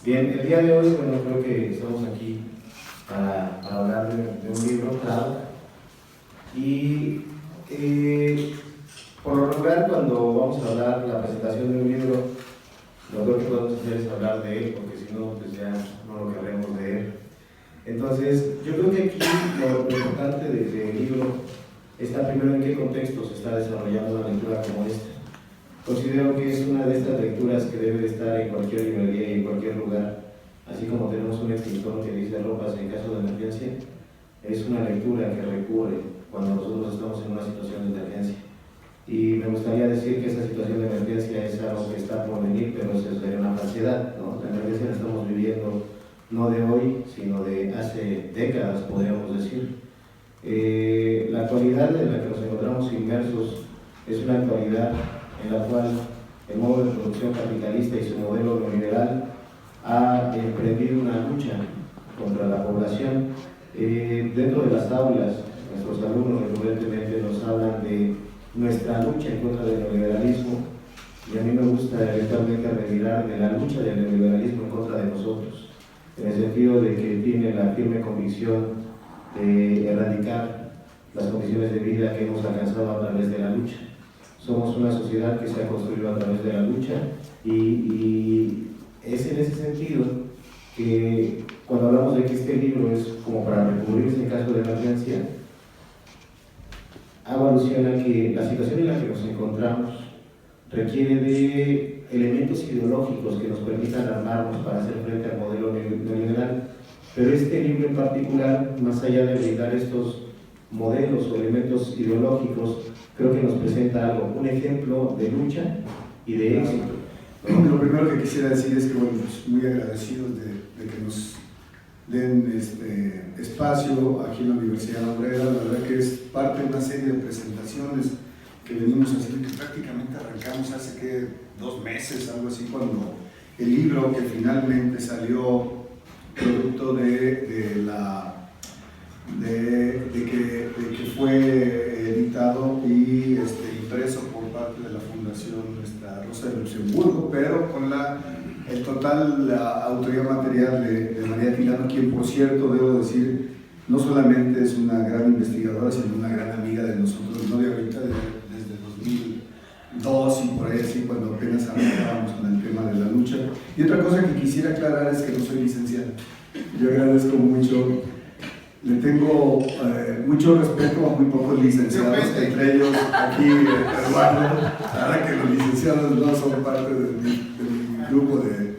Bien, el día de hoy, bueno, creo que estamos aquí para hablar de un libro, claro, y por lo regular cuando vamos a hablar la presentación de un libro, lo que podemos hacer es hablar de él, porque si no, pues ya no lo queremos de él. Entonces, yo creo que aquí lo importante del libro está primero en qué contexto se está desarrollando una lectura como esta. Considero que es una de estas lecturas que debe de estar en cualquier librería y en cualquier lugar, así como tenemos un extintor que dice ropas en caso de emergencia. Es una lectura que recurre cuando nosotros estamos en una situación de emergencia. Y me gustaría decir que esa situación de emergencia es algo que está por venir, pero eso sería una falsedad, ¿no? La emergencia la estamos viviendo no de hoy, sino de hace décadas, podríamos decir. La actualidad en la que nos encontramos inmersos es una actualidad en la cual el modo de producción capitalista y su modelo neoliberal ha emprendido una lucha contra la población. Dentro de las aulas, nuestros alumnos recurrentemente nos hablan de nuestra lucha en contra del neoliberalismo, y a mí me gusta eventualmente retirar de la lucha del neoliberalismo en contra de nosotros, en el sentido de que tiene la firme convicción de erradicar las condiciones de vida que hemos alcanzado a través de la lucha. Somos una sociedad que se ha construido a través de la lucha y es en ese sentido que cuando hablamos de que este libro es como para recurrirse en caso de emergencia, hago alusión a que la situación en la que nos encontramos requiere de elementos ideológicos que nos permitan armarnos para hacer frente al modelo neoliberal. Pero este libro en particular, más allá de brindar estos modelos o elementos ideológicos, creo que nos presenta algo, un ejemplo de lucha y de éxito. Lo primero que quisiera decir es que, bueno, pues muy agradecidos de que nos den espacio aquí en la Universidad Obrera. La verdad que es parte de una serie de presentaciones que venimos haciendo, que prácticamente arrancamos hace 2 meses, algo así, cuando el libro que finalmente salió producto de que fue editado y impreso por parte de la Fundación Rosa de Luxemburgo, pero con la autoría material de María Tilano, quien, por cierto, debo decir, no solamente es una gran investigadora, sino una gran amiga de nosotros, ¿no? De ahorita, desde 2002 y por ahí así, cuando apenas arrancábamos con el tema de la lucha. Y otra cosa que quisiera aclarar es que no soy licenciado. Yo agradezco mucho, le tengo mucho respeto a muy pocos licenciados, entre ellos aquí Eduardo. La verdad que los licenciados no son parte de mi grupo de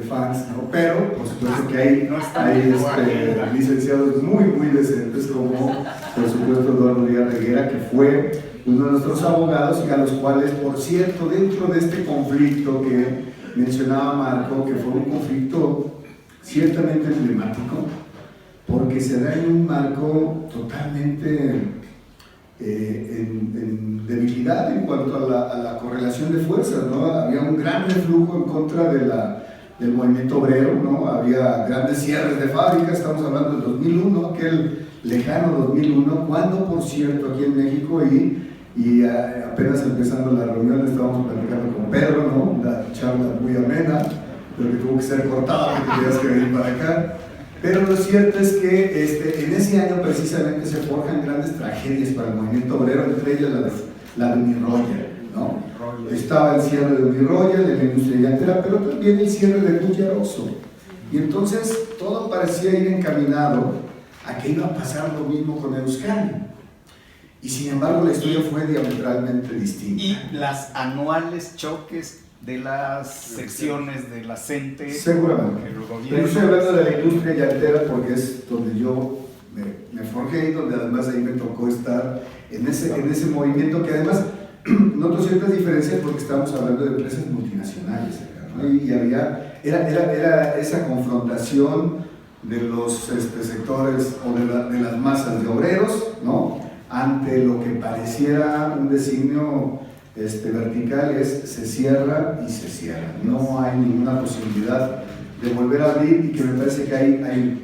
fans, ¿no? Pero por supuesto que hay licenciados muy decentes, como por supuesto Eduardo Díaz Reguera, que fue uno de nuestros abogados, y a los cuales, por cierto, dentro de este conflicto que mencionaba Marco, que fue un conflicto ciertamente emblemático, porque se da en un marco totalmente en debilidad en cuanto a la correlación de fuerzas, ¿no? Había un gran reflujo en contra del movimiento obrero, ¿no? Había grandes cierres de fábricas. Estamos hablando del 2001, aquel lejano 2001, cuando, por cierto, aquí en México y apenas empezando la reunión estábamos platicando con Pedro, ¿no? Una charla muy amena, pero que tuvo que ser cortada porque tenías que venir para acá. Pero lo cierto es que en ese año precisamente se forjan grandes tragedias para el movimiento obrero, entre ellas la de Uniroyal, ¿no? Estaba el cierre de Uniroyal en la industria llantera, pero también el cierre de Bullaroso. Y entonces todo parecía ir encaminado a que iba a pasar lo mismo con Euskadi. Y sin embargo la historia fue diametralmente distinta. Y las anuales choques de las secciones de la CENTE, seguramente. Pero yo estoy hablando de la industria llantera porque es donde yo me forjé y donde además ahí me tocó estar en ese movimiento, que además noto ciertas diferencias porque estamos hablando de empresas multinacionales, ¿no? Y era esa confrontación de los sectores o de las masas de obreros, ¿no? Ante lo que pareciera un designio vertical, se cierra y se cierra. No hay ninguna posibilidad de volver a abrir, y que me parece que hay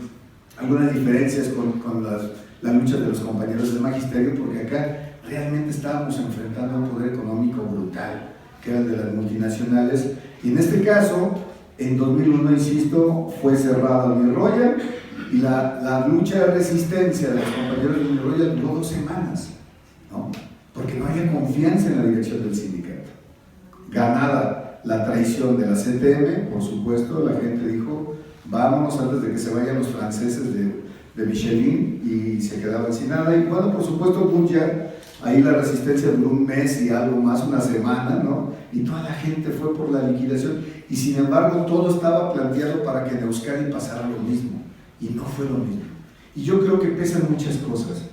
algunas diferencias con la lucha de los compañeros del magisterio, porque acá realmente estábamos enfrentando un poder económico brutal, que era el de las multinacionales, y en este caso En 2001, insisto, fue cerrado Unión Royal y la lucha de resistencia de los compañeros de Unión Royal duró 2 semanas, ¿no? Porque no había confianza en la dirección del sindicato. Ganada la traición de la CTM, por supuesto, la gente dijo, vámonos antes de que se vayan los franceses de Michelin, y se quedaban sin nada. Y bueno, por supuesto, Bungia, ahí la resistencia duró 1 mes y algo más, 1 semana, ¿no? Y toda la gente fue por la liquidación, y sin embargo todo estaba planteado para que en Euskadi pasara lo mismo, y no fue lo mismo. Y yo creo que pesan muchas cosas,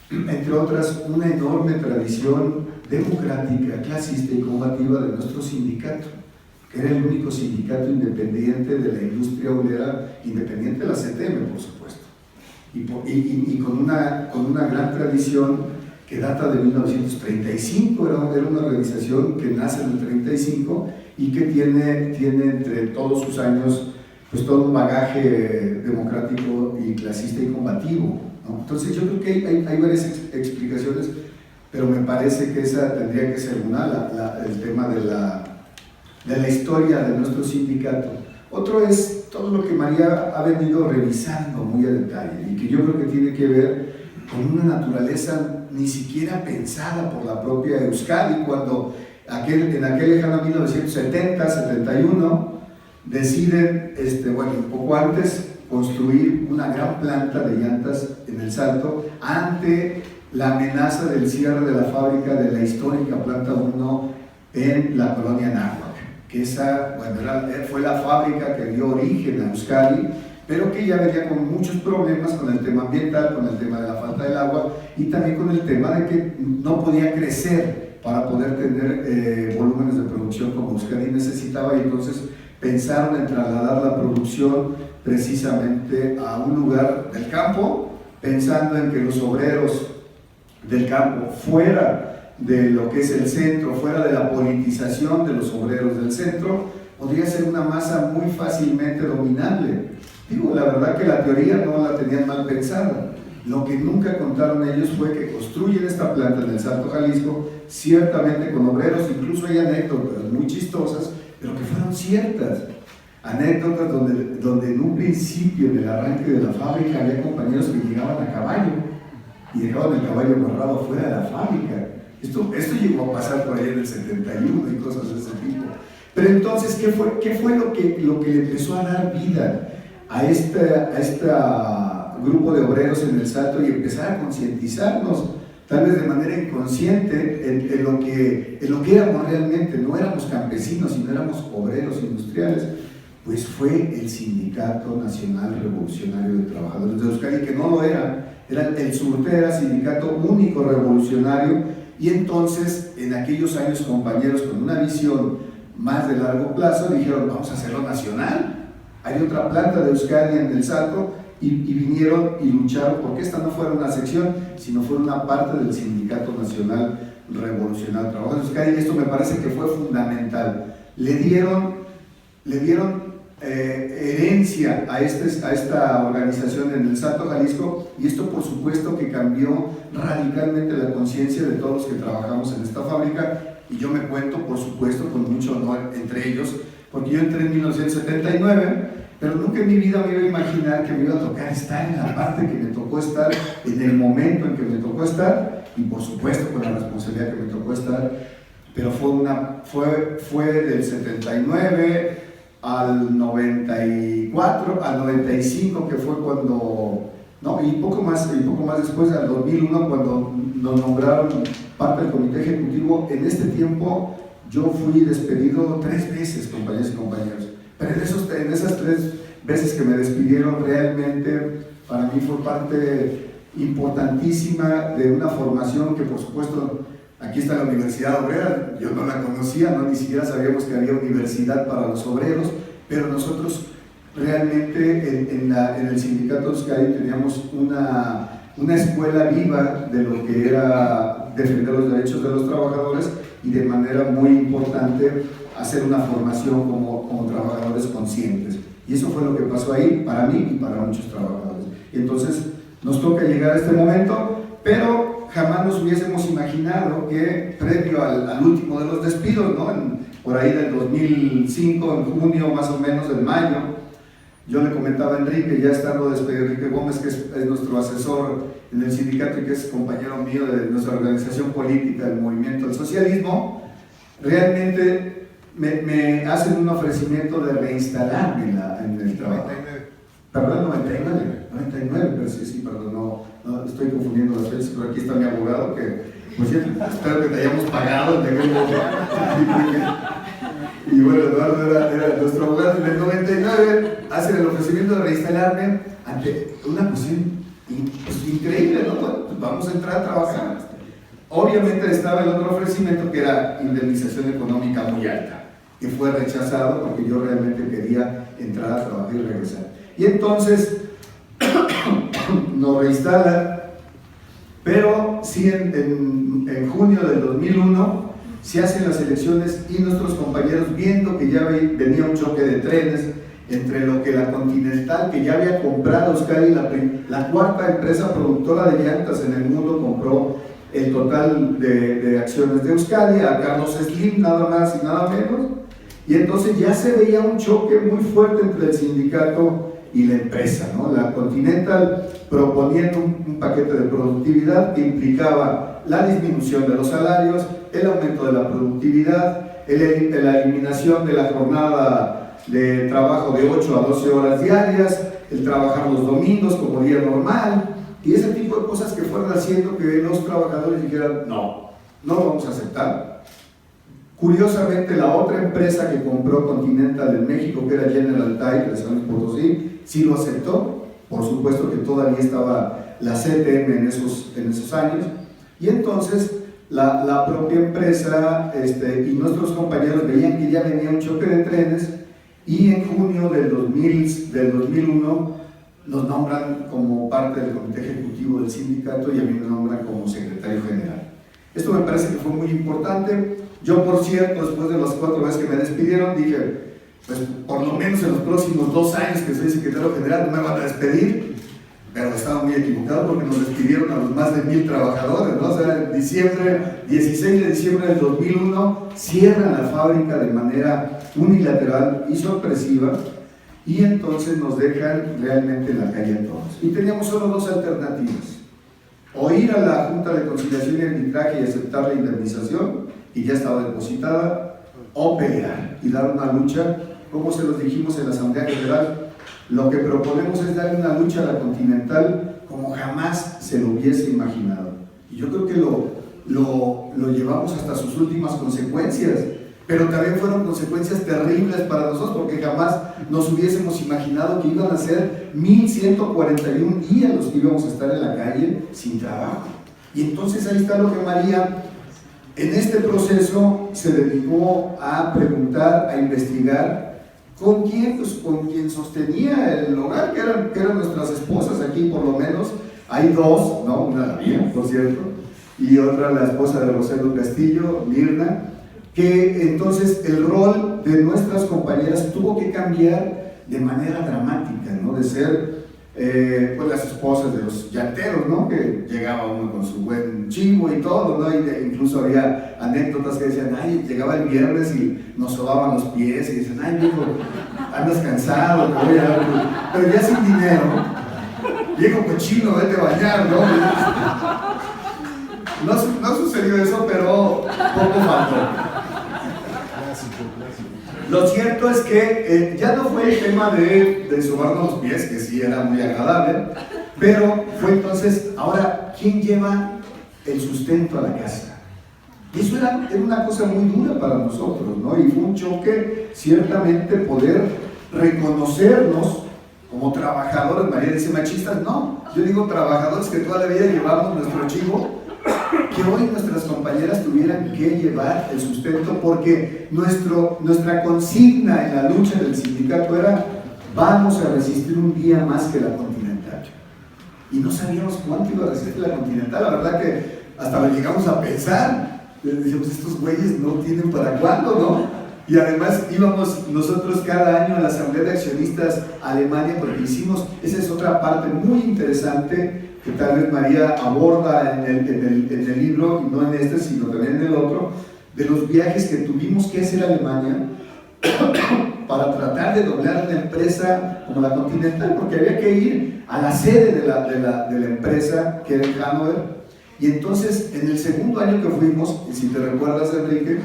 entre otras una enorme tradición democrática, clasista y combativa de nuestro sindicato, que era el único sindicato independiente de la industria obrera, independiente de la CTM, por supuesto, y con una gran tradición que data de 1935, era una organización que nace en el 35 y que tiene entre todos sus años pues todo un bagaje democrático y clasista y combativo, ¿no? Entonces yo creo que hay varias explicaciones, pero me parece que esa tendría que ser el tema de la historia de nuestro sindicato. Otro es todo lo que María ha venido revisando muy a detalle y que yo creo que tiene que ver con una naturaleza ni siquiera pensada por la propia Euskadi, cuando en aquel lejano 1970, 71, deciden, un poco antes, construir una gran planta de llantas en El Salto ante la amenaza del cierre de la fábrica de la histórica Planta 1 en la colonia Náhuac, que esa fue la fábrica que dio origen a Euskadi, pero que ya venía con muchos problemas con el tema ambiental, con el tema de la falta del agua y también con el tema de que no podía crecer para poder tener volúmenes de producción como Euskadi necesitaba, y entonces pensaron en trasladar la producción precisamente a un lugar del campo, pensando en que los obreros del campo, fuera de lo que es el centro, fuera de la politización de los obreros del centro, podría ser una masa muy fácilmente dominable. Digo, la verdad que la teoría no la tenían mal pensada. Lo que nunca contaron ellos fue que construyen esta planta en el Salto, Jalisco, ciertamente con obreros, incluso hay anécdotas muy chistosas, pero que fueron ciertas. Anécdotas donde en un principio, en el arranque de la fábrica, había compañeros que llegaban a caballo y dejaban el caballo amarrado fuera de la fábrica. Esto llegó a pasar por ahí en el 71 y cosas de ese tipo. Pero entonces, ¿qué fue lo que le empezó a dar vida a este grupo de obreros en El Salto y empezar a concientizarnos, tal vez de manera inconsciente, en lo que éramos realmente? No éramos campesinos, sino éramos obreros industriales. Pues fue el Sindicato Nacional Revolucionario de Trabajadores de Euskadi, que no lo era el Surtera, sindicato único revolucionario, y entonces en aquellos años compañeros con una visión más de largo plazo dijeron, vamos a hacerlo nacional. Hay otra planta de Euskadi en El Salto, y vinieron y lucharon porque esta no fuera una sección, sino fuera una parte del Sindicato Nacional Revolucionario de Trabajadores de Euskadi. Y esto me parece que fue fundamental. Le dieron herencia a esta organización en El Salto, Jalisco, y esto por supuesto que cambió radicalmente la conciencia de todos los que trabajamos en esta fábrica, y yo me cuento por supuesto con mucho honor entre ellos, porque yo entré en 1979, pero nunca en mi vida me iba a imaginar que me iba a tocar estar en la parte que me tocó estar, en el momento en que me tocó estar, y por supuesto con la responsabilidad que me tocó estar. Pero fue del 79 al 94, al 95, que fue cuando, no, y poco más después, al 2001, cuando nos nombraron parte del comité ejecutivo. En este tiempo yo fui despedido 3 veces, compañeros y compañeros, pero en esas 3 veces que me despidieron, realmente para mí fue parte importantísima de una formación que, por supuesto, aquí está la Universidad Obrera, yo no la conocía, ¿no? Ni siquiera sabíamos que había universidad para los obreros, pero nosotros realmente en el sindicato Euskadi teníamos una escuela viva de lo que era defender los derechos de los trabajadores, y de manera muy importante hacer una formación como trabajadores conscientes. Y eso fue lo que pasó ahí para mí y para muchos trabajadores. Y entonces nos toca llegar a este momento, pero jamás nos hubiésemos imaginado que previo al último de los despidos, ¿no? Por ahí del 2005, en junio más o menos, en mayo, yo le comentaba a Enrique, ya estando despedido, Enrique Gómez, que es nuestro asesor en el sindicato y que es compañero mío de nuestra organización política, el Movimiento del Socialismo, realmente me hacen un ofrecimiento de reinstalarme en el trabajo. 99. Perdón, 99, pero sí, perdón, no estoy confundiendo las fechas, pero aquí está mi abogado que, pues espero que te hayamos pagado. Y bueno, Eduardo era nuestro abogado. En el 99 hacen el ofrecimiento de reinstalarme ante una cuestión pues, increíble, ¿no? Bueno, pues vamos a entrar a trabajar. Obviamente estaba el otro ofrecimiento que era indemnización económica muy alta, que fue rechazado porque yo realmente quería entrar a trabajar y regresar. Y entonces nos reinstalan, pero sí en junio del 2001 se hacen las elecciones y nuestros compañeros, viendo que ya venía un choque de trenes entre lo que la Continental, que ya había comprado Euskadi, la cuarta empresa productora de llantas en el mundo, compró el total de acciones de Euskadi a Carlos Slim, nada más y nada menos, y entonces ya se veía un choque muy fuerte entre el sindicato y la empresa, ¿no? La Continental proponiendo un paquete de productividad que implicaba la disminución de los salarios, el aumento de la productividad, la eliminación de la jornada de trabajo de 8 a 12 horas diarias, el trabajar los domingos como día normal, y ese tipo de cosas que fueron haciendo que los trabajadores dijeran, no lo vamos a aceptar. Curiosamente, la otra empresa que compró Continental en México, que era General Type de San Luis Potosí, sí lo aceptó. Por supuesto que todavía estaba la CTM en esos años, y entonces la propia empresa y nuestros compañeros veían que ya venía un choque de trenes, y en junio del 2001 nos nombran como parte del comité ejecutivo del sindicato y a mí me nombran como secretario general. Esto me parece que fue muy importante. Yo, por cierto, después de las 4 veces que me despidieron, dije, pues por lo menos en los próximos 2 años que soy secretario general no me van a despedir, pero estaba muy equivocado porque nos despidieron a los más de 1000 trabajadores, ¿no? O sea, 16 de diciembre del 2001 cierran la fábrica de manera unilateral y sorpresiva, y entonces nos dejan realmente en la calle a todos. Y teníamos solo 2 alternativas: o ir a la Junta de Conciliación y Arbitraje y aceptar la indemnización, y ya estaba depositada, o pelear y dar una lucha, como se los dijimos en la Asamblea General. Lo que proponemos es darle una lucha a la Continental como jamás se lo hubiese imaginado. Y yo creo que lo llevamos hasta sus últimas consecuencias, pero también fueron consecuencias terribles para nosotros, porque jamás nos hubiésemos imaginado que iban a ser 1141 días los que íbamos a estar en la calle sin trabajo. Y entonces ahí está lo que María, en este proceso, se dedicó a preguntar, a investigar con quién, pues con quien sostenía el hogar, que eran nuestras esposas. Aquí por lo menos hay 2, ¿no? Una la mía, por cierto, y otra la esposa de Rosendo Castillo, Mirna, que entonces el rol de nuestras compañeras tuvo que cambiar de manera dramática, ¿no? De ser pues las esposas de los llanteros, ¿no? Que llegaba uno con su buen chivo y todo, ¿no? Y incluso había anécdotas que decían, ay, llegaba el viernes y nos sobaban los pies y dicen, ay, viejo, andas cansado, te voy a dar, pero ya sin dinero, viejo cochino, vete a bañar, ¿no? No sucedió eso, pero poco faltó. Lo cierto es que ya no fue el tema de sobarnos los pies, que sí era muy agradable, pero fue entonces, ahora, ¿quién lleva el sustento a la casa? Y eso era una cosa muy dura para nosotros, ¿no? Y fue un choque, ciertamente, poder reconocernos como trabajadores. María dice machistas, no, yo digo trabajadores que toda la vida llevamos nuestro chivo, que hoy nuestras compañeras tuvieran que llevar el sustento, porque nuestra consigna en la lucha del sindicato era: vamos a resistir un día más que la Continental. Y no sabíamos cuánto iba a resistir la Continental, la verdad que hasta lo llegamos a pensar, decíamos, estos güeyes no tienen para cuándo, ¿no? Y además íbamos nosotros cada año a la Asamblea de Accionistas a Alemania, porque hicimos, esa es otra parte muy interesante, que tal vez María aborda en el libro, y no en este, sino también en el otro, de los viajes que tuvimos que hacer a Alemania para tratar de doblar una empresa como la Continental, porque había que ir a la sede de la empresa, que era en Hannover. Y entonces, en el segundo año que fuimos, y si te recuerdas, Enrique,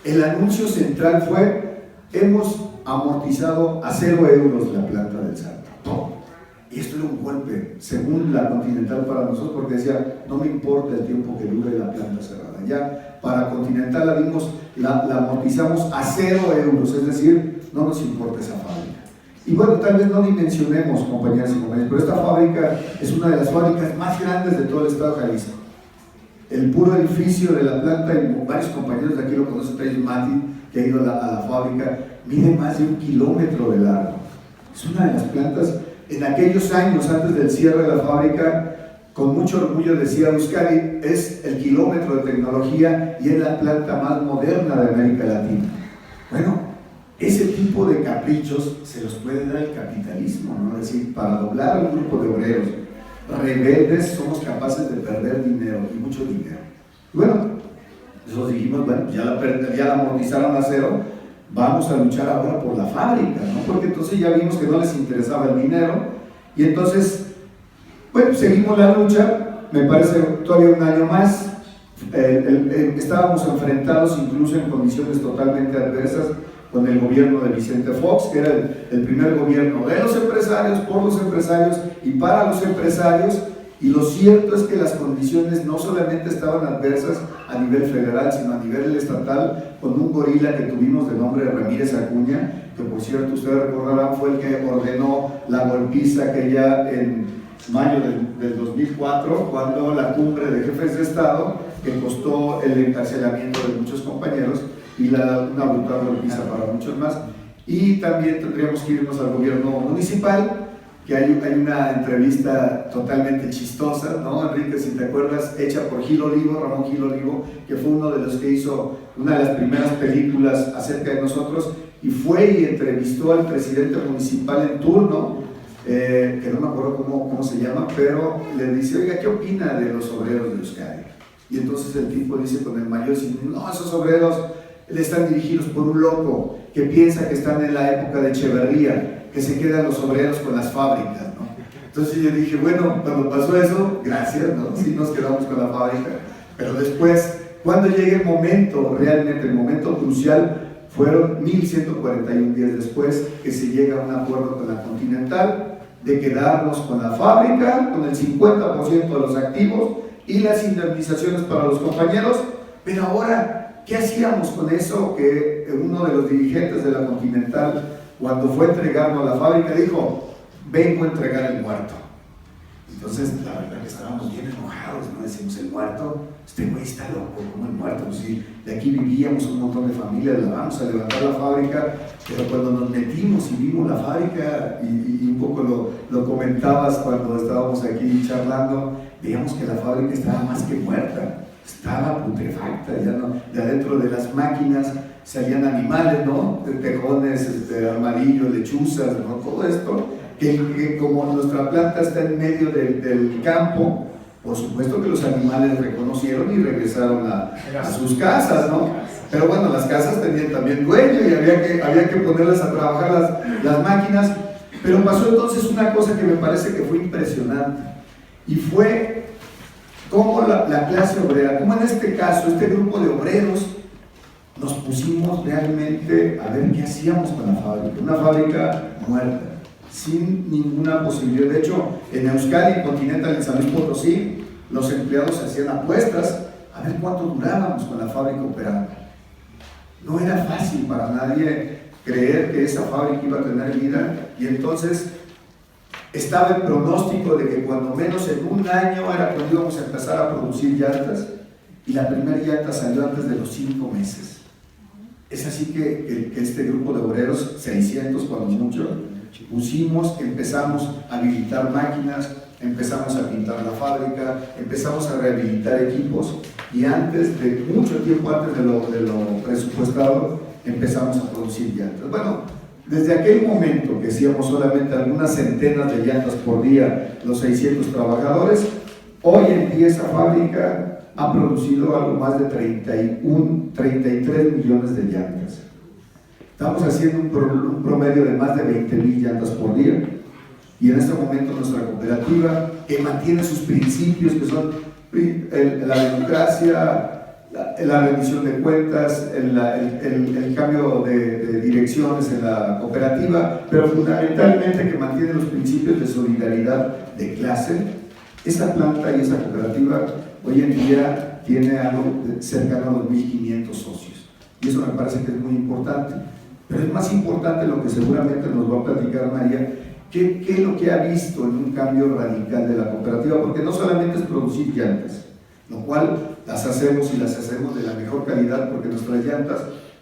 el anuncio central fue: hemos amortizado a 0 euros la planta del Salto. Y esto era un golpe, según la Continental, para nosotros, porque decía: no me importa el tiempo que dure la planta cerrada. Ya para Continental la amortizamos a 0 euros, es decir, no nos importa esa fábrica. Y bueno, tal vez no dimensionemos, compañeras y compañeros, pero esta fábrica es una de las fábricas más grandes de todo el estado de Jalisco. El puro edificio de la planta, y varios compañeros de aquí lo conocen, trae Mati, que ha ido a la fábrica, mide más de 1 kilómetro de largo. Es una de las plantas, en aquellos años antes del cierre de la fábrica, con mucho orgullo decía Euskadi, es el kilómetro de tecnología y es la planta más moderna de América Latina. Bueno, ese tipo de caprichos se los puede dar el capitalismo, ¿no? Es decir, para doblar a un grupo de obreros rebeldes somos capaces de perder dinero, y mucho dinero. Y bueno, nosotros dijimos: bueno, ya la amortizaron a 0, vamos a luchar ahora por la fábrica, ¿no? Porque entonces ya vimos que no les interesaba el dinero, y entonces, bueno, seguimos la lucha. Me parece todavía un año más. Estábamos enfrentados incluso en condiciones totalmente adversas con el gobierno de Vicente Fox, que era el primer gobierno de los empresarios, por los empresarios y para los empresarios. Y lo cierto es que las condiciones no solamente estaban adversas a nivel federal, sino a nivel estatal, con un gorila que tuvimos de nombre Ramírez Acuña, que por cierto ustedes recordarán fue el que ordenó la golpiza aquella en mayo del 2004, cuando la cumbre de jefes de Estado, que costó el encarcelamiento de muchos compañeros y una brutal golpiza para muchos más. Y también tendríamos que irnos al gobierno municipal, que hay una entrevista totalmente chistosa, ¿no, Enrique? Si te acuerdas, hecha por Gil Olivo, Ramón Gil Olivo, que fue uno de los que hizo una de las primeras películas acerca de nosotros, y fue y entrevistó al presidente municipal en turno, que no me acuerdo cómo se llama, pero le dice: oiga, ¿qué opina de los obreros de Euskadi? Y entonces el tipo dice con el mayor cinismo: no, esos obreros están dirigidos por un loco que piensa que están en la época de Echeverría, que se quedan los obreros con las fábricas, ¿no? Entonces yo dije: bueno, cuando pasó eso, gracias, ¿no? Sí nos quedamos con la fábrica, pero después, cuando llegue el momento, realmente el momento crucial, fueron 1141 días después que se llega a un acuerdo con la Continental de quedarnos con la fábrica, con el 50% de los activos y las indemnizaciones para los compañeros. Pero ahora, ¿qué hacíamos con eso? Que uno de los dirigentes de la Continental, cuando fue a entregarnos a la fábrica, dijo: vengo a entregar el muerto. Entonces, la verdad que estábamos bien enojados, ¿no? Decimos: el muerto, este güey está loco, como el muerto. Pues sí, de aquí vivíamos un montón de familias, la vamos a levantar la fábrica. Pero cuando nos metimos y vimos la fábrica, y un poco lo comentabas cuando estábamos aquí charlando, veíamos que la fábrica estaba más que muerta, estaba putrefacta, ya no, de adentro de las máquinas salían animales, ¿no? Tejones, armadillos, lechuzas, ¿no? Todo esto, que como nuestra planta está en medio del campo, por supuesto que los animales reconocieron y regresaron a sus casas, ¿no? Pero bueno, las casas tenían también dueño y había que ponerlas a trabajar las máquinas. Pero pasó entonces una cosa que me parece que fue impresionante, y fue cómo la clase obrera, como en este caso, este grupo de obreros, nos pusimos realmente a ver qué hacíamos con la fábrica. Una fábrica muerta, sin ninguna posibilidad. De hecho, en Euskadi, Continental, en San Luis Potosí, los empleados hacían apuestas a ver cuánto durábamos con la fábrica operando. No era fácil para nadie creer que esa fábrica iba a tener vida, y entonces estaba el pronóstico de que cuando menos en un año era cuando íbamos a empezar a producir llantas, y la primera llanta salió antes de los 5 meses. Es así que este grupo de obreros, 600 cuando mucho, empezamos a habilitar máquinas, empezamos a pintar la fábrica, empezamos a rehabilitar equipos, y mucho tiempo antes de lo presupuestado, empezamos a producir llantas. Bueno, desde aquel momento que hacíamos solamente algunas centenas de llantas por día, los 600 trabajadores, hoy en día esa fábrica ha producido algo más de 33 millones de llantas. Estamos haciendo un promedio de más de 20,000 llantas por día, y en este momento nuestra cooperativa, que mantiene sus principios, que son la democracia, la rendición de cuentas, el cambio de direcciones en la cooperativa, pero fundamentalmente que mantiene los principios de solidaridad de clase. Esa planta y esa cooperativa hoy en día tiene algo cercano a los 1,500 socios, y eso me parece que es muy importante. Pero es más importante lo que seguramente nos va a platicar María, qué es lo que ha visto en un cambio radical de la cooperativa, porque no solamente es producir llantas, lo cual las hacemos y las hacemos de la mejor calidad, porque nuestras llantas,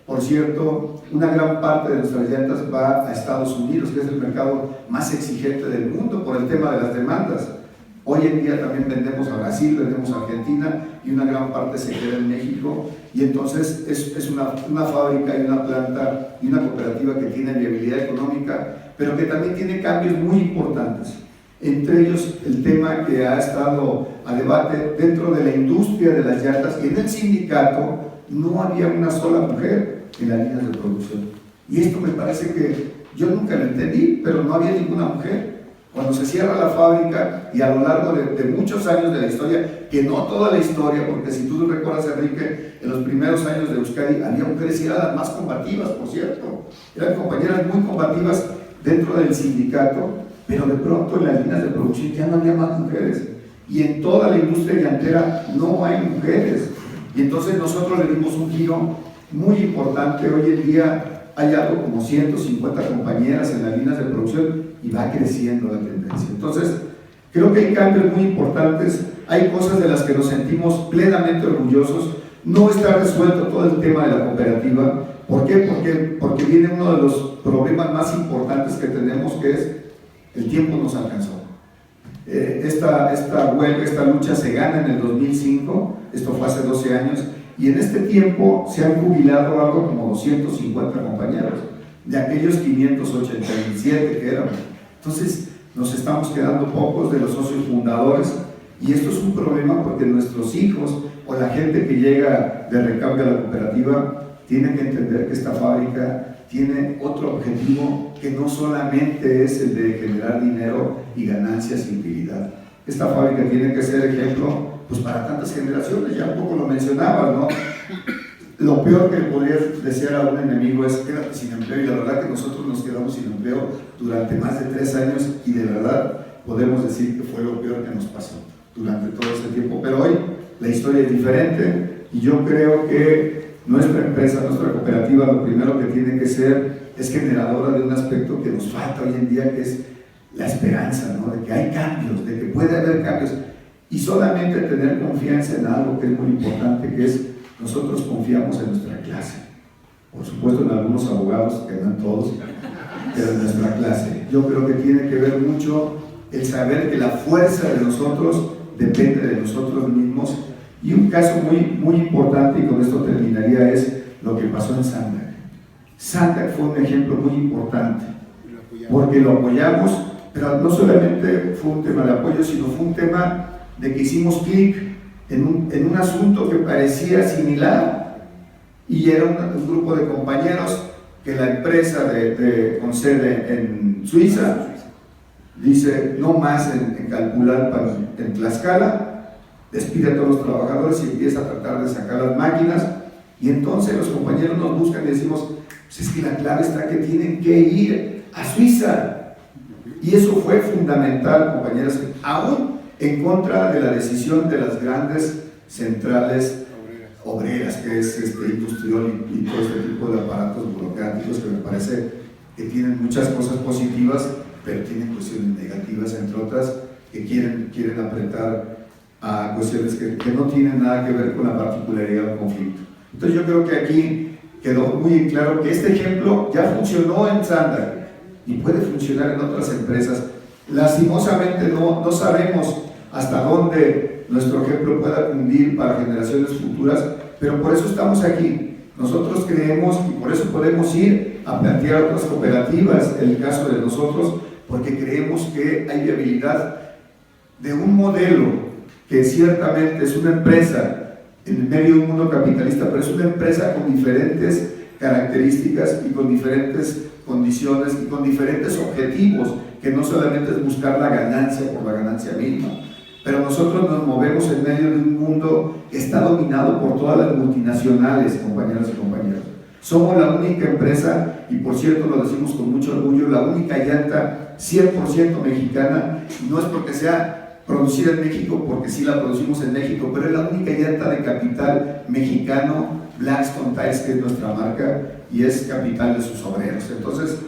por cierto, una gran parte de nuestras llantas va a Estados Unidos, que es el mercado más exigente del mundo por el tema de las demandas. Hoy en día también vendemos a Brasil, vendemos a Argentina, y una gran parte se queda en México, y entonces es una fábrica y una planta y una cooperativa que tiene viabilidad económica, pero que también tiene cambios muy importantes. Entre ellos el tema que ha estado a debate dentro de la industria de las llantas, y en el sindicato no había una sola mujer en las líneas de producción. Y esto me parece que yo nunca lo entendí, pero no había ninguna mujer. Cuando se cierra la fábrica, y a lo largo de muchos años de la historia, que no toda la historia, porque si tú recuerdas, Enrique, en los primeros años de Euskadi había mujeres y eran las más combativas, por cierto, eran compañeras muy combativas dentro del sindicato, pero de pronto en las líneas de producción ya no había más mujeres, y en toda la industria llantera no hay mujeres, y entonces nosotros le dimos un giro muy importante. Hoy en día hay algo como 150 compañeras en las líneas de producción, y va creciendo la tendencia. Entonces, creo que hay cambios muy importantes, hay cosas de las que nos sentimos plenamente orgullosos. No está resuelto todo el tema de la cooperativa. ¿Por qué? Porque viene uno de los problemas más importantes que tenemos, que es el tiempo nos alcanzó. Esta huelga, esta lucha se gana en el 2005, esto fue hace 12 años, y en este tiempo se han jubilado algo como 250 compañeros, de aquellos 587 que éramos. Entonces nos estamos quedando pocos de los socios fundadores, y esto es un problema porque nuestros hijos o la gente que llega de recambio a la cooperativa tienen que entender que esta fábrica tiene otro objetivo, que no solamente es el de generar dinero y ganancias y utilidad. Esta fábrica tiene que ser ejemplo pues para tantas generaciones. Ya un poco lo mencionabas, ¿no? Lo peor que podrías desear a un enemigo es quédate sin empleo, y la verdad que nosotros nos quedamos sin empleo durante más de 3 años, y de verdad podemos decir que fue lo peor que nos pasó durante todo ese tiempo. Pero hoy la historia es diferente, y yo creo que nuestra empresa, nuestra cooperativa, lo primero que tiene que ser es generadora de un aspecto que nos falta hoy en día, que es la esperanza, ¿no? De que hay cambios, de que puede haber cambios, y solamente tener confianza en algo que es muy importante, que es nosotros confiamos en nuestra clase. Por supuesto en algunos abogados, que no en todos, pero en nuestra clase. Yo creo que tiene que ver mucho el saber que la fuerza de nosotros depende de nosotros mismos. Y un caso muy importante, y con esto terminaría, es lo que pasó en Santac. Santac fue un ejemplo muy importante, porque lo apoyamos, pero no solamente fue un tema de apoyo, sino fue un tema de que hicimos clic en un asunto que parecía similar, y era un grupo de compañeros que la empresa con sede en Suiza dice no más en Calpulalpan, en Tlaxcala, despide a todos los trabajadores y empieza a tratar de sacar las máquinas. Y entonces los compañeros nos buscan y decimos, pues es que la clave está que tienen que ir a Suiza. Y eso fue fundamental, compañeros, aún en contra de la decisión de las grandes centrales obreras, que es Industrial y todo este tipo de aparatos burocráticos, que me parece que tienen muchas cosas positivas, pero tienen cuestiones negativas, entre otras, que quieren apretar a cuestiones que no tienen nada que ver con la particularidad del conflicto. Entonces yo creo que aquí quedó muy claro que este ejemplo ya funcionó en Santac y puede funcionar en otras empresas. Lastimosamente no sabemos hasta dónde nuestro ejemplo pueda cundir para generaciones futuras, pero por eso estamos aquí. Nosotros creemos, y por eso podemos ir a plantear otras cooperativas, en el caso de nosotros, porque creemos que hay viabilidad de un modelo que ciertamente es una empresa en medio de un mundo capitalista, pero es una empresa con diferentes características y con diferentes condiciones y con diferentes objetivos, que no solamente es buscar la ganancia por la ganancia mínima, pero nosotros nos movemos en medio de un mundo que está dominado por todas las multinacionales, compañeros y compañeras. Somos la única empresa, y por cierto lo decimos con mucho orgullo, la única llanta 100% mexicana, y no es porque sea producida en México, porque sí la producimos en México, pero es la única llanta de capital mexicano, Blackstone Tiles, que es nuestra marca, y es capital de sus obreros. Entonces,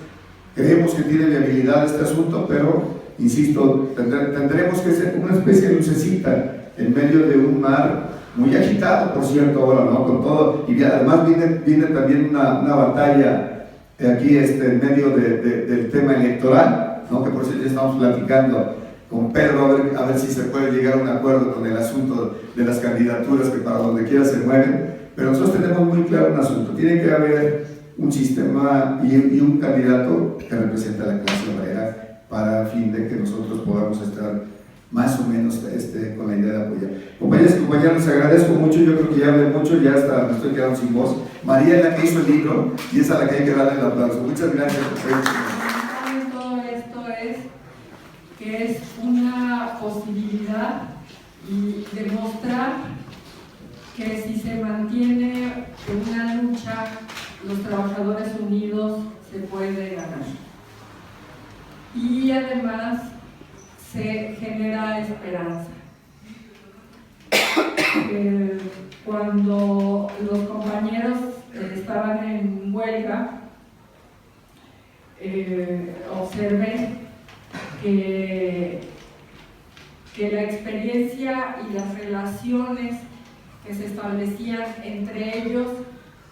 creemos que tiene viabilidad este asunto, pero, insisto, tendremos que ser una especie de lucecita en medio de un mar muy agitado, por cierto, ahora, ¿no? Con todo, y además viene también una batalla aquí en medio del tema electoral, ¿no? Que por cierto ya estamos platicando con Pedro a ver si se puede llegar a un acuerdo con el asunto de las candidaturas, que para donde quiera se mueven, pero nosotros tenemos muy claro un asunto: tiene que haber un sistema y un candidato que represente a la clase obrera, para el fin de que nosotros podamos estar más o menos con la idea de apoyar. Compañeros y compañeros, les agradezco mucho. Yo creo que ya hablé mucho, ya hasta me estoy quedando sin voz. María es la que hizo el libro y es a la que hay que darle el aplauso. Muchas gracias. Todo esto es que es una posibilidad y demostrar que si se mantiene una lucha, los trabajadores unidos se puede ganar. Y además se genera esperanza. Cuando los compañeros estaban en huelga, observé que la experiencia y las relaciones que se establecían entre ellos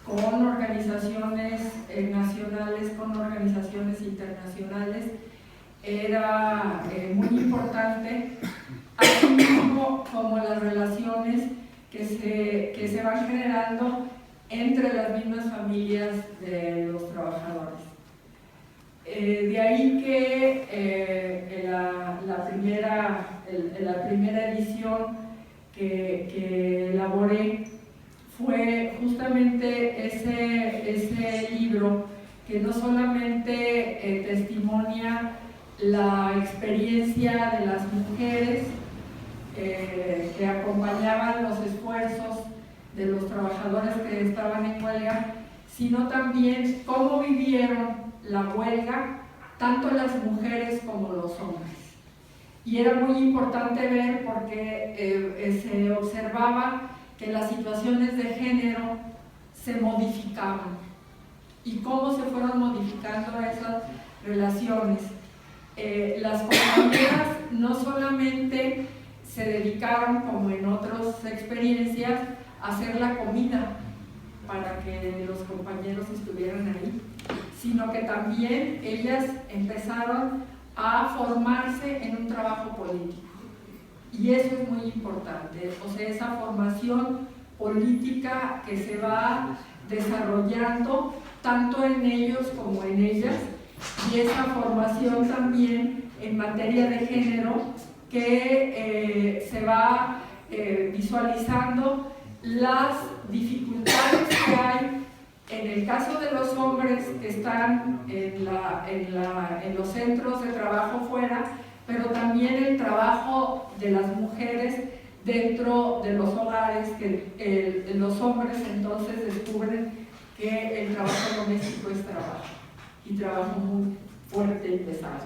con organizaciones nacionales, con organizaciones internacionales, era muy importante, así mismo como las relaciones que se van generando entre las mismas familias de los trabajadores. De ahí que la primera edición que elaboré fue justamente ese libro que no solamente testimonia la experiencia de las mujeres que acompañaban los esfuerzos de los trabajadores que estaban en huelga, sino también cómo vivieron la huelga tanto las mujeres como los hombres. Y era muy importante ver porque se observaba que las situaciones de género se modificaban y cómo se fueron modificando esas relaciones. Las compañeras no solamente se dedicaron, como en otras experiencias, a hacer la comida para que los compañeros estuvieran ahí, sino que también ellas empezaron a formarse en un trabajo político. Y eso es muy importante, o sea, esa formación política que se va desarrollando tanto en ellos como en ellas, y esa formación también en materia de género que se va visualizando las dificultades que hay en el caso de los hombres que están en los centros de trabajo fuera, pero también el trabajo de las mujeres dentro de los hogares, que los hombres entonces descubren que el trabajo doméstico es trabajo, y trabajo muy fuerte y pesado.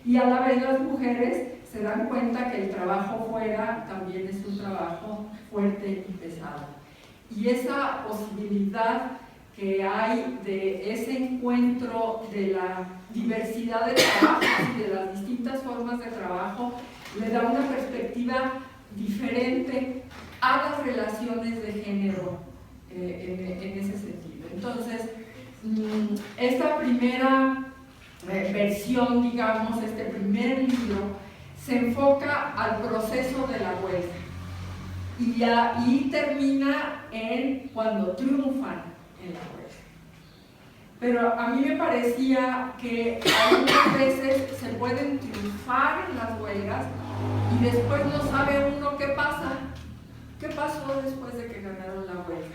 Y a la vez las mujeres se dan cuenta que el trabajo fuera también es un trabajo fuerte y pesado. Y esa posibilidad que hay de ese encuentro de la diversidad de trabajos y de las distintas formas de trabajo le da una perspectiva diferente a las relaciones de género en ese sentido. Entonces, esta primera versión, digamos, este primer libro, se enfoca al proceso de la huelga y termina en cuando triunfan en la huelga. Pero a mí me parecía que algunas veces se pueden triunfar en las huelgas y después no sabe uno qué pasa. ¿Qué pasó después de que ganaron la huelga?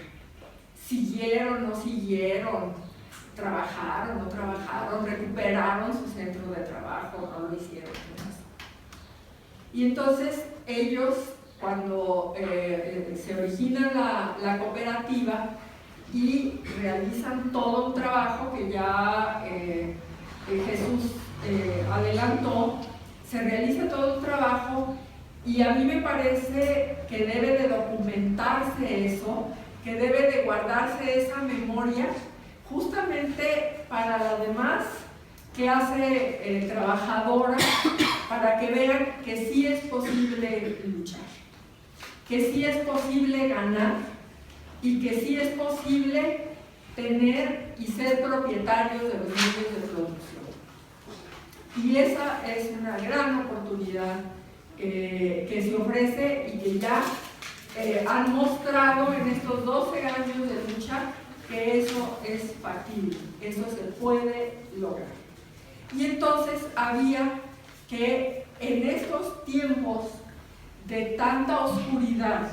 ¿Siguieron, no siguieron? ¿Trabajaron, no trabajaron? ¿Recuperaron su centro de trabajo? ¿No lo hicieron? Y entonces ellos, cuando se origina la cooperativa y realizan todo un trabajo que ya Jesús adelantó, se realiza todo un trabajo y a mí me parece que debe de documentarse eso, que debe de guardarse esa memoria justamente para la demás clase trabajadora, para que vean que sí es posible luchar, que sí es posible ganar y que sí es posible tener y ser propietarios de los medios de producción. Y esa es una gran oportunidad que se ofrece y que ya han mostrado en estos 12 años de lucha que eso es factible, eso se puede lograr. Y entonces había que en estos tiempos de tanta oscuridad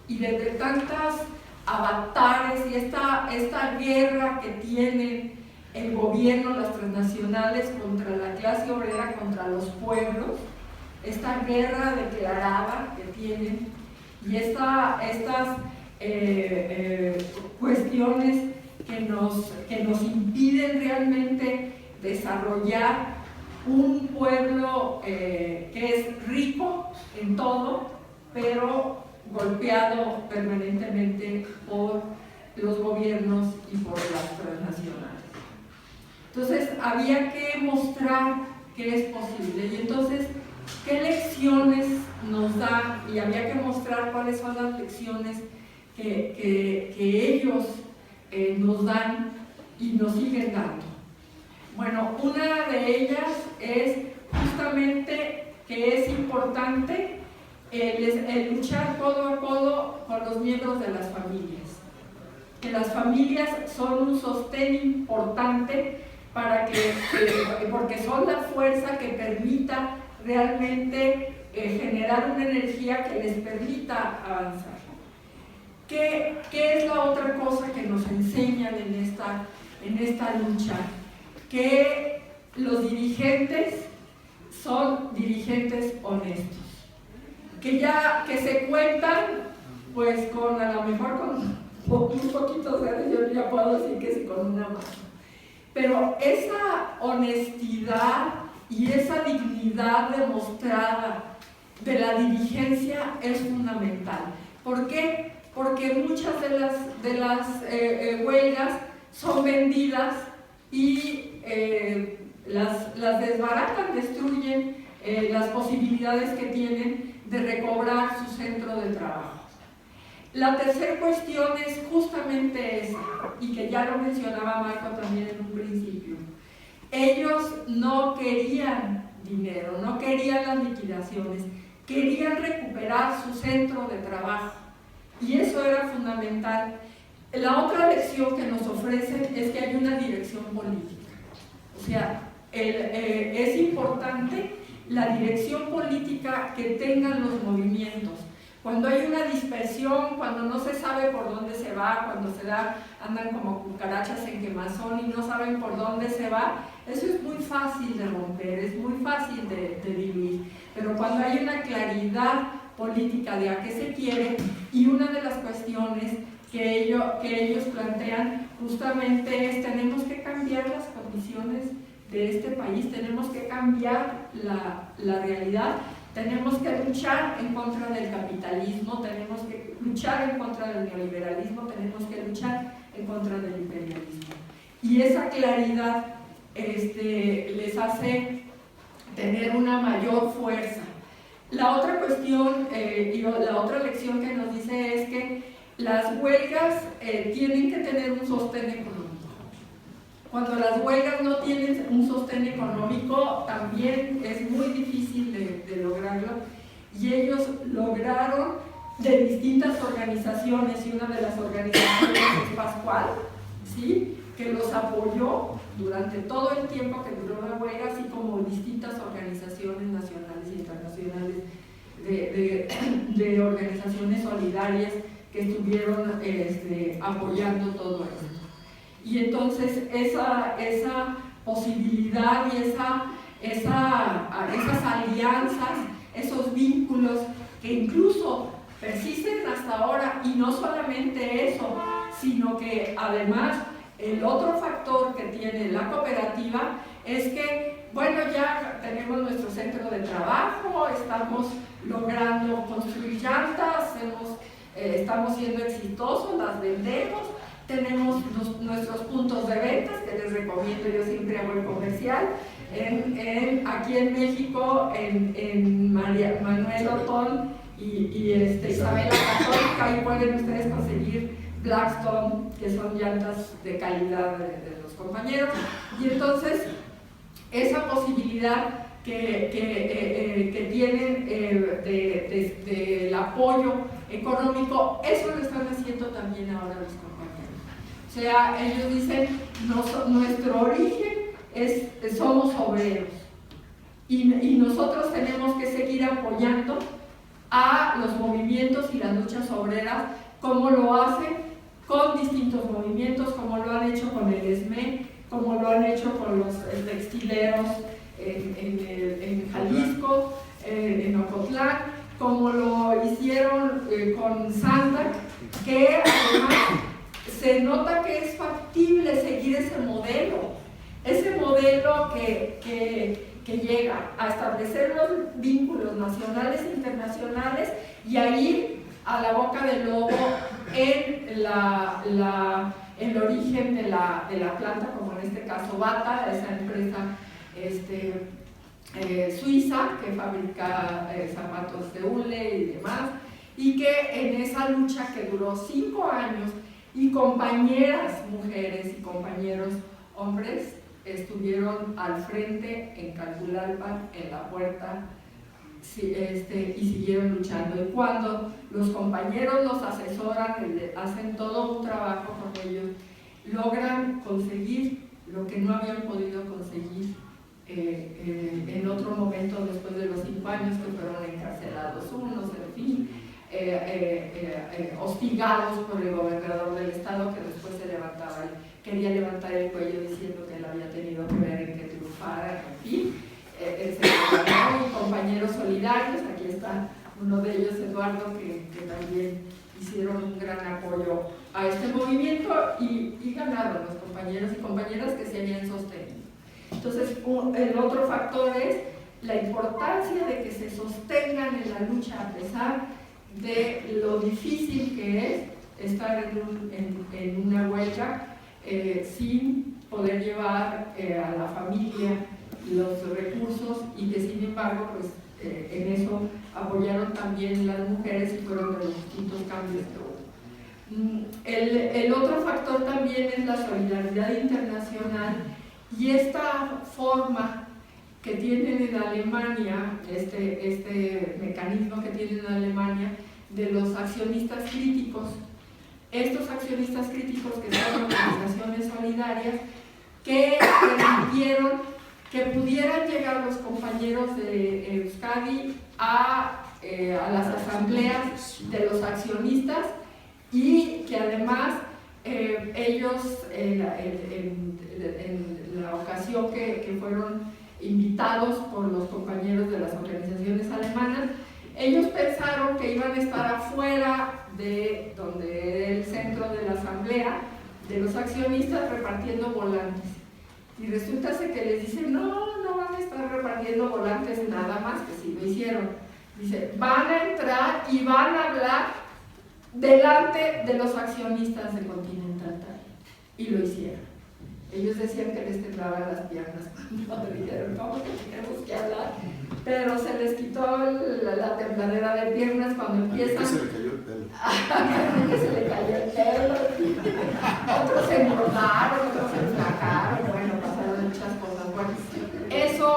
y de tantas avatares y esta guerra que tienen el gobierno, las transnacionales contra la clase obrera, contra los pueblos, esta guerra declarada que tienen y estas cuestiones que nos impiden realmente desarrollar un pueblo que es rico en todo, pero golpeado permanentemente por los gobiernos y por las transnacionales. Entonces había que mostrar que es posible y entonces qué lecciones nos da y había que mostrar cuáles son las lecciones que ellos nos dan y nos siguen dando. Bueno, una de ellas es justamente que es importante el luchar codo a codo con los miembros de las familias. Que las familias son un sostén importante porque son la fuerza que permita realmente generar una energía que les permita avanzar. ¿Qué es la otra cosa que nos enseñan en esta lucha? Que los dirigentes son dirigentes honestos, que se cuentan pues con a lo mejor con un poquito de, yo ya puedo decir que sí, con una mano, pero esa honestidad y esa dignidad demostrada de la dirigencia es fundamental. ¿Por qué? Porque muchas de las huelgas son vendidas y las desbaratan, destruyen las posibilidades que tienen de recobrar su centro de trabajo. La tercera cuestión es justamente esa, y que ya lo mencionaba Marco también en un principio. Ellos no querían dinero, no querían las liquidaciones, querían recuperar su centro de trabajo, y eso era fundamental. La otra lección que nos ofrecen es que hay una dirección política. O sea, es importante la dirección política que tengan los movimientos. Cuando hay una dispersión, cuando no se sabe por dónde se va, cuando andan como cucarachas en quemazón y no saben por dónde se va, eso es muy fácil de romper, es muy fácil de diluir. Pero cuando hay una claridad política de a qué se quiere, y una de las cuestiones que ellos plantean justamente es: tenemos que cambiar las condiciones de este país, tenemos que cambiar la realidad, tenemos que luchar en contra del capitalismo, tenemos que luchar en contra del neoliberalismo, tenemos que luchar en contra del imperialismo. Y esa claridad les hace tener una mayor fuerza. La otra cuestión y la otra lección que nos dice es que las huelgas tienen que tener un sostén económico. Cuando las huelgas no tienen un sostén económico, también es muy difícil de lograrlo, y ellos lograron de distintas organizaciones, y una de las organizaciones es Pascual, ¿sí?, que los apoyó durante todo el tiempo que duró la huelga, así como distintas organizaciones nacionales e internacionales de organizaciones solidarias que estuvieron apoyando todo esto. Y entonces esa posibilidad y esas alianzas, esos vínculos que incluso persisten hasta ahora, y no solamente eso, sino que además el otro factor que tiene la cooperativa es que, bueno, ya tenemos nuestro centro de trabajo, estamos logrando construir llantas, estamos siendo exitosos, las vendemos, tenemos nuestros puntos de ventas, que les recomiendo, yo siempre hago el comercial, aquí en México, en Manuel Otón y Isabela Católica, ahí pueden ustedes conseguir Blackstone, que son llantas de calidad de los compañeros, y entonces esa posibilidad que tienen del apoyo económico, eso lo están haciendo también ahora los compañeros. O sea, ellos dicen, nuestro origen somos obreros, y nosotros tenemos que seguir apoyando a los movimientos y las luchas obreras, como lo hacen con distintos movimientos, como lo han hecho con el SME, como lo han hecho con los textileros en Jalisco, en Ocotlán, como lo hicieron con Santa, que además se nota que es factible seguir ese modelo que llega a establecer los vínculos nacionales e internacionales y a ir a la boca del lobo en el origen de la planta, como en este caso Bata, esa empresa suiza que fabrica zapatos de hule y demás, y que en esa lucha que duró 5 años, y compañeras mujeres y compañeros hombres estuvieron al frente en Calpulalpan, en la puerta, y siguieron luchando. Y cuando los compañeros los asesoran, hacen todo un trabajo con ellos, logran conseguir lo que no habían podido conseguir en otro momento después de los 5 años, que fueron encarcelados unos, en fin, hostigados por el gobernador del estado, que después quería levantar el cuello diciendo que él había tenido que ver en que triunfara, en fin. Y compañeros solidarios, aquí está uno de ellos, Eduardo, que también hicieron un gran apoyo a este movimiento, y ganaron los compañeros y compañeras que se habían sostenido. Entonces, el otro factor es la importancia de que se sostengan en la lucha a pesar de lo difícil que es estar en una huelga sin poder llevar a la familia los recursos, y que sin embargo pues en eso apoyaron también las mujeres y fueron de los distintos cambios que hubo. El otro factor también es la solidaridad internacional, y esta forma que tienen en Alemania, este mecanismo que tienen en Alemania de los accionistas críticos. Estos accionistas críticos, que son organizaciones solidarias que permitieron que pudieran llegar los compañeros de Euskadi a las asambleas de los accionistas, y que además ellos en la ocasión que fueron invitados por los compañeros de las organizaciones alemanas, ellos pensaron que iban a estar afuera de donde era el centro de la asamblea de los accionistas repartiendo volantes, y resulta que les dicen no van a estar repartiendo volantes nada más, que sí lo hicieron. Dice, van a entrar y van a hablar delante de los accionistas de Continental Tire, y lo hicieron. Ellos decían que les temblaban las piernas cuando dijeron, ¿cómo que tenemos que hablar? Pero se les quitó la tembladera de piernas cuando empiezan. ¿A se le cayó el pelo? Que se le cayó el pelo. Otros se engordaron, otros se enflacaron, bueno, pasaron muchas cosas. Bueno, eso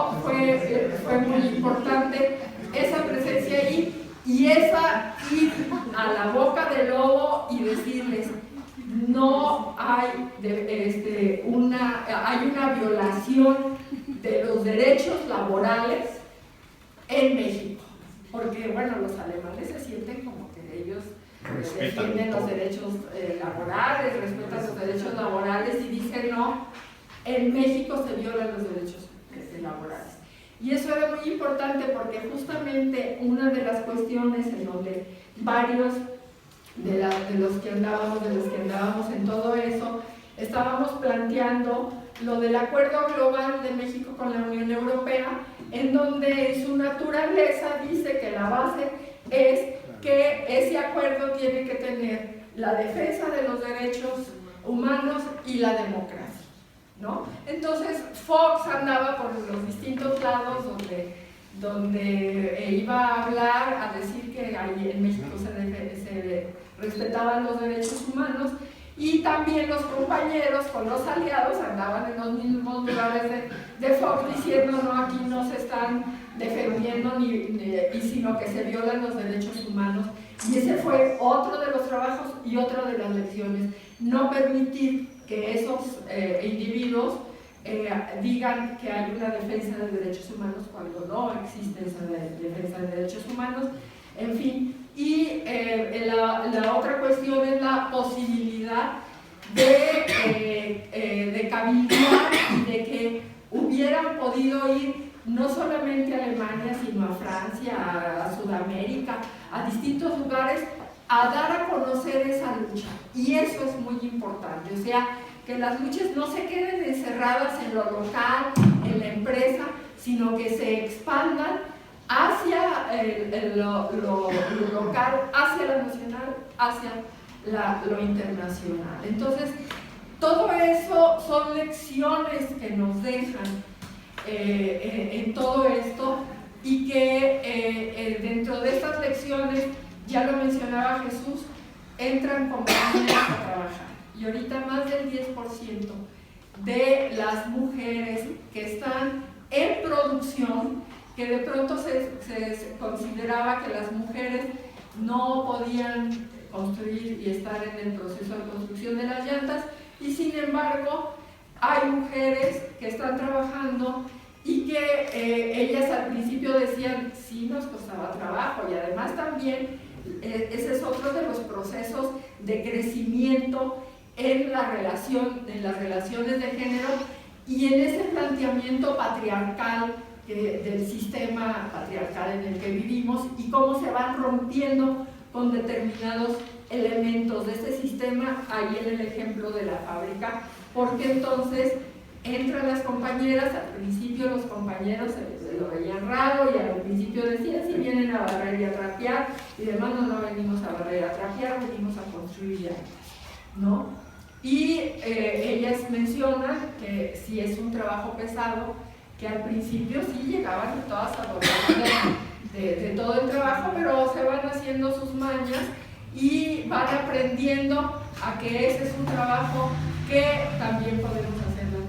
fue muy importante, esa presencia ahí, y esa ir a la boca del lobo y decirles, no hay hay una violación de los derechos laborales en México, porque bueno, los alemanes se sienten como que ellos defienden los derechos laborales, respetan los derechos laborales y dicen no, en México se violan los derechos laborales. Y eso era muy importante porque justamente una de las cuestiones en donde varios de los que andábamos en todo eso, estábamos planteando lo del Acuerdo Global de México con la Unión Europea, en donde en su naturaleza dice que la base es que ese acuerdo tiene que tener la defensa de los derechos humanos y la democracia, ¿no? Entonces Fox andaba por los distintos lados donde iba a hablar, a decir que ahí en México se respetaban los derechos humanos, y también los compañeros con los aliados andaban en los mismos lugares de Fox diciendo no, aquí no se están defendiendo sino que se violan los derechos humanos. Y ese fue otro de los trabajos y otra de las lecciones, no permitir que esos individuos digan que hay una defensa de derechos humanos cuando no existe esa defensa de derechos humanos, en fin. Y la otra cuestión es la posibilidad de cabildear y de que hubieran podido ir no solamente a Alemania, sino a Francia, a Sudamérica, a distintos lugares, a dar a conocer esa lucha. Y eso es muy importante, o sea, que las luchas no se queden encerradas en lo local, en la empresa, sino que se expandan hacia lo local, hacia lo nacional, hacia lo internacional. Entonces, todo eso son lecciones que nos dejan en todo esto, y que dentro de estas lecciones, ya lo mencionaba Jesús, entran compañeras a trabajar. Y ahorita más del 10% de las mujeres que están en producción, que de pronto se consideraba que las mujeres no podían construir y estar en el proceso de construcción de las llantas, y sin embargo hay mujeres que están trabajando y que ellas al principio decían sí nos costaba trabajo, y además también ese es otro de los procesos de crecimiento en las relaciones de género y en ese planteamiento patriarcal del sistema patriarcal en el que vivimos, y cómo se van rompiendo con determinados elementos de este sistema, ahí en el ejemplo de la fábrica, porque entonces entran las compañeras, al principio los compañeros se lo veían raro y al principio decían si vienen a barrer y a trapear, y demás, no venimos a barrer y a trapear, venimos a construir llantas, ¿no? Y ellas mencionan que si es un trabajo pesado, que al principio sí llegaban todas agotadas de todo el trabajo, pero se van haciendo sus mañas y van aprendiendo a que ese es un trabajo que también podemos hacer las